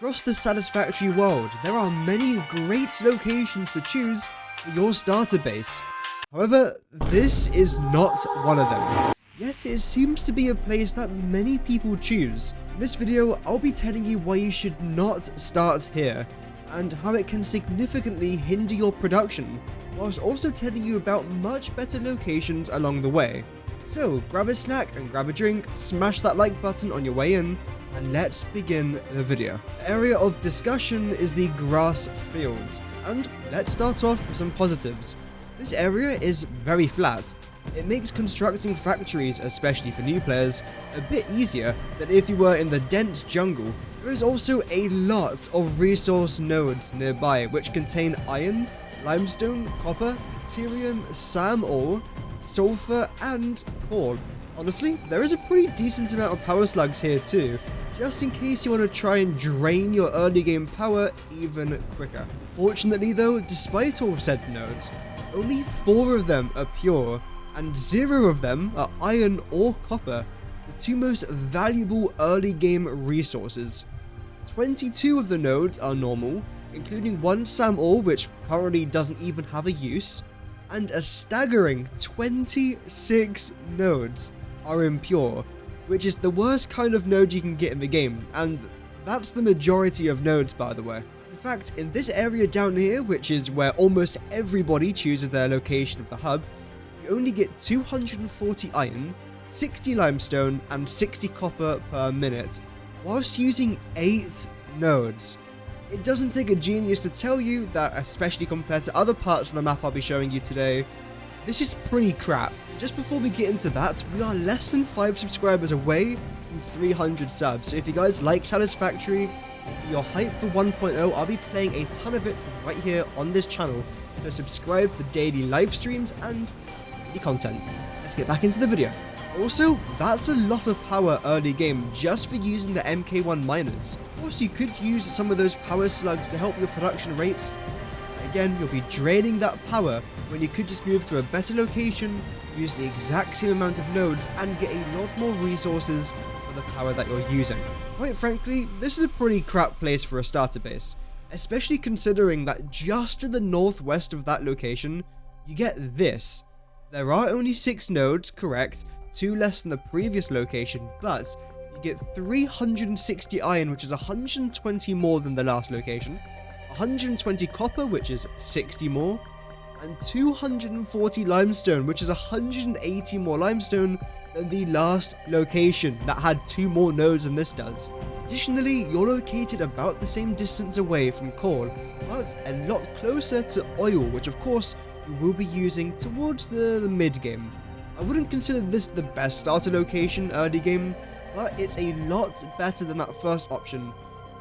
Across the Satisfactory world, there are many great locations to choose for your starter base. However, this is not one of them. Yet it seems to be a place that many people choose. In this video, I'll be telling you why you should not start here, and how it can significantly hinder your production, whilst also telling you about much better locations along the way. So grab a snack and grab a drink, smash that like button on your way in, and let's begin the video. The area of discussion is the grass fields, and let's start off with some positives. This area is very flat. It makes constructing factories, especially for new players, a bit easier than if you were in the dense jungle. There is also a lot of resource nodes nearby which contain iron, limestone, copper, deuterium, SAM ore, sulfur, and coal. Honestly, there is a pretty decent amount of power slugs here too, just in case you want to try and drain your early game power even quicker. Fortunately though, despite all said nodes, only 4 of them are pure, and 0 of them are iron or copper, the 2 most valuable early game resources. 22 of the nodes are normal, including 1 SAM ore which currently doesn't even have a use, and a staggering 26 nodes are impure, which is the worst kind of node you can get in the game, and that's the majority of nodes, by the way. In fact, in this area down here, which is where almost everybody chooses their location of the hub, you only get 240 iron, 60 limestone, and 60 copper per minute, whilst using 8 nodes. It doesn't take a genius to tell you that, especially compared to other parts of the map I'll be showing you today, this is pretty crap. Just before we get into that, we are less than 5 subscribers away from 300 subs, so if you guys like Satisfactory, if you're hyped for 1.0, I'll be playing a ton of it right here on this channel, so subscribe for daily live streams and daily content. Let's get back into the video. Also, that's a lot of power early game just for using the MK1 miners. Of course, you could use some of those power slugs to help your production rates. Again, you'll be draining that power when you could just move to a better location, use the exact same amount of nodes, and get a lot more resources for the power that you're using. Quite frankly, this is a pretty crap place for a starter base, especially considering that just to the northwest of that location, you get this. There are only 6 nodes, correct, 2 less than the previous location, but you get 360 iron, which is 120 more than the last location, 120 copper, which is 60 more, and 240 limestone, which is 180 more limestone than the last location that had 2 more nodes than this does. Additionally, you're located about the same distance away from coal, but a lot closer to oil, which of course you will be using towards the mid game. I wouldn't consider this the best starter location early game, but it's a lot better than that first option.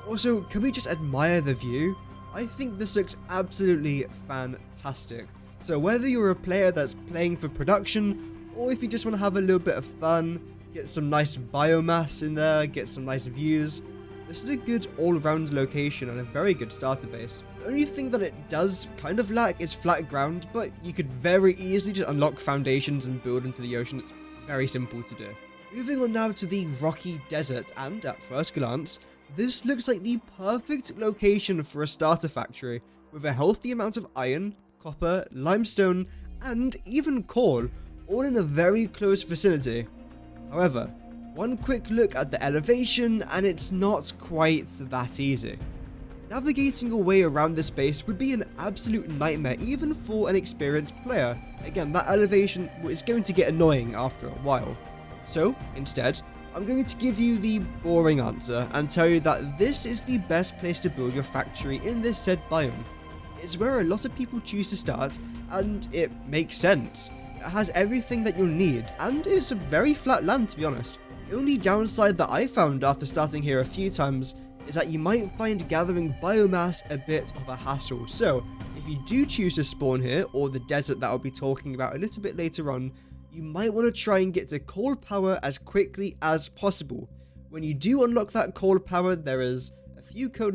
Also, can we just admire the view? I think this looks absolutely fantastic. So whether you're a player that's playing for production, or if you just want to have a little bit of fun, get some nice biomass in there, get some nice views, this is a good all-round location and a very good starter base. The only thing that it does kind of lack is flat ground, but you could very easily just unlock foundations and build into the ocean. It's very simple to do. Moving on now to the rocky desert, and at first glance, this looks like the perfect location for a starter factory, with a healthy amount of iron, copper, limestone, and even coal, all in a very close vicinity. However, one quick look at the elevation and it's not quite that easy. Navigating your way around this base would be an absolute nightmare even for an experienced player. Again, that elevation is going to get annoying after a while. So, instead, I'm going to give you the boring answer and tell you that this is the best place to build your factory in this said biome. It's where a lot of people choose to start, and it makes sense. It has everything that you'll need, and it's a very flat land, to be honest. The only downside that I found after starting here a few times is that you might find gathering biomass a bit of a hassle. So, if you do choose to spawn here, or the desert that I'll be talking about a little bit later on, you might want to try and get to coal power as quickly as possible. When you do unlock that coal power, there is a few coal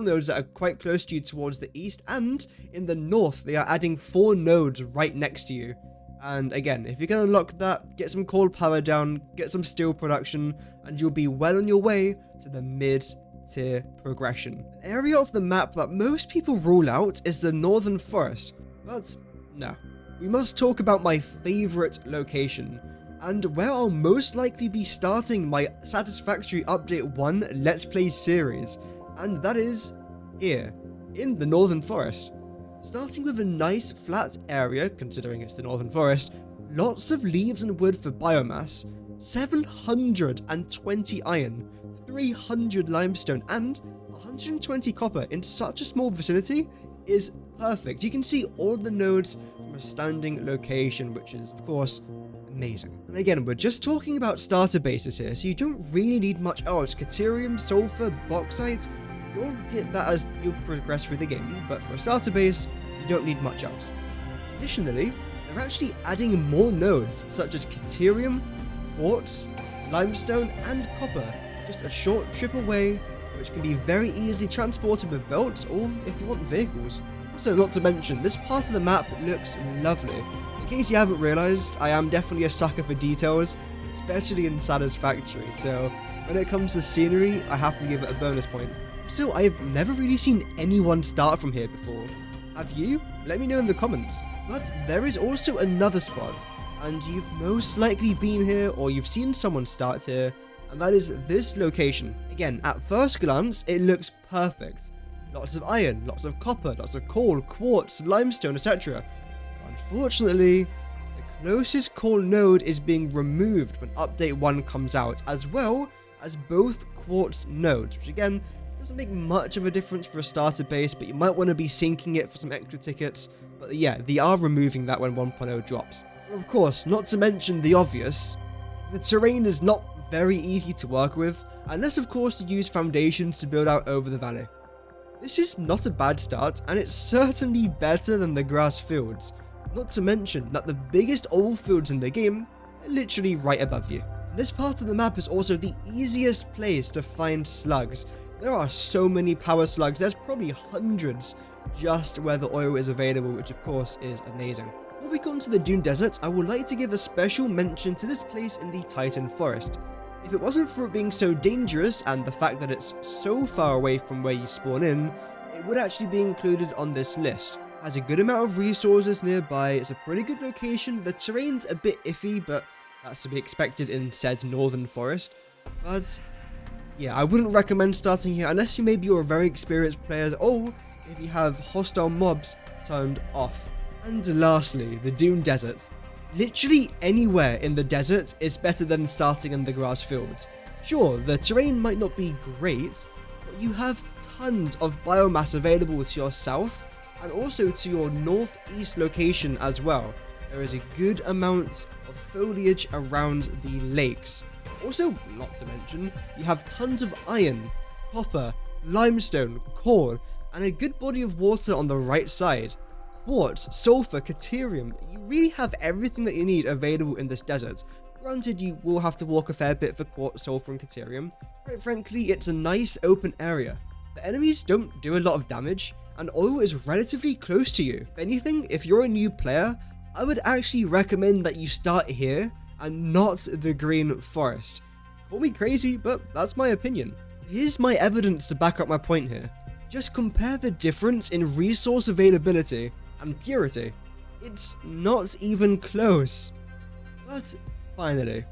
nodes that are quite close to you towards the east, and in the north they are adding 4 nodes right next to you. And again, if you can unlock that, get some coal power down, get some steel production, and you'll be well on your way to the mid tier progression. An area of the map that most people rule out is the Northern Forest, but no. We must talk about my favourite location, and where I'll most likely be starting my Satisfactory Update 1 Let's Play series, and that is here, in the Northern Forest. Starting with a nice flat area, considering it's the Northern Forest, lots of leaves and wood for biomass, 720 iron, 300 limestone, and 120 copper in such a small vicinity is perfect. You can see all the nodes from a standing location, which is, of course, amazing. And again, we're just talking about starter bases here, so you don't really need much else. Caterium, sulfur, bauxite, you'll get that as you progress through the game, but for a starter base, you don't need much else. Additionally, they're actually adding more nodes, such as caterium, quartz, limestone, and copper, just a short trip away, which can be very easily transported with belts or if you want vehicles. Also, not to mention, this part of the map looks lovely. In case you haven't realised, I am definitely a sucker for details, especially in Satisfactory, so when it comes to scenery, I have to give it a bonus point. So, I have never really seen anyone start from here before. Have you? Let me know in the comments. But there is also another spot, and you've most likely been here or you've seen someone start here, and that is this location. Again, at first glance, it looks perfect. Lots of iron, lots of copper, lots of coal, quartz, limestone, etc. Unfortunately, the closest coal node is being removed when Update 1 comes out, as well as both quartz nodes, which again, doesn't make much of a difference for a starter base, but you might want to be sinking it for some extra tickets. But yeah, they are removing that when 1.0 drops. And of course, not to mention the obvious, the terrain is not very easy to work with, unless of course you use foundations to build out over the valley. This is not a bad start, and it's certainly better than the grass fields. Not to mention that the biggest old fields in the game are literally right above you. This part of the map is also the easiest place to find slugs. There are so many power slugs, there's probably hundreds just where the oil is available, which of course is amazing. Before we go into the Dune Desert, I would like to give a special mention to this place in the Titan Forest. If it wasn't for it being so dangerous and the fact that it's so far away from where you spawn in, it would actually be included on this list. It has a good amount of resources nearby, it's a pretty good location, the terrain's a bit iffy, but that's to be expected in said Northern Forest. But yeah, I wouldn't recommend starting here unless you're a very experienced player or if you have hostile mobs turned off. And lastly, the Dune Desert. Literally anywhere in the desert is better than starting in the grass fields. Sure, the terrain might not be great, but you have tons of biomass available to your south and also to your northeast location as well. There is a good amount of foliage around the lakes. Also, not to mention, you have tons of iron, copper, limestone, coal, and a good body of water on the right side. Quartz, sulfur, caterium, you really have everything that you need available in this desert. Granted, you will have to walk a fair bit for quartz, sulfur, and caterium. Quite frankly, it's a nice open area. The enemies don't do a lot of damage, and oil is relatively close to you. If anything, if you're a new player, I would actually recommend that you start here and not the Green Forest. Call me crazy, but that's my opinion. Here's my evidence to back up my point here. Just compare the difference in resource availability and purity. It's not even close. But finally,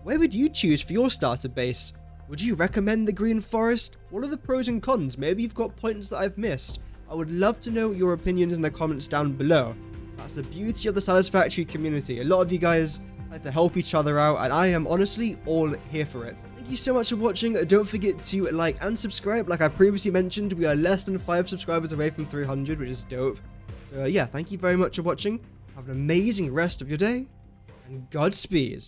where would you choose for your starter base? Would you recommend the Green Forest? What are the pros and cons? Maybe you've got points that I've missed. I would love to know your opinions in the comments down below. That's the beauty of the Satisfactory community. A lot of you guys like to help each other out, and I am honestly all here for it. Thank you so much for watching. Don't forget to like and subscribe. Like I previously mentioned, we are less than 5 subscribers away from 300, which is dope. So yeah, thank you very much for watching. Have an amazing rest of your day, and Godspeed.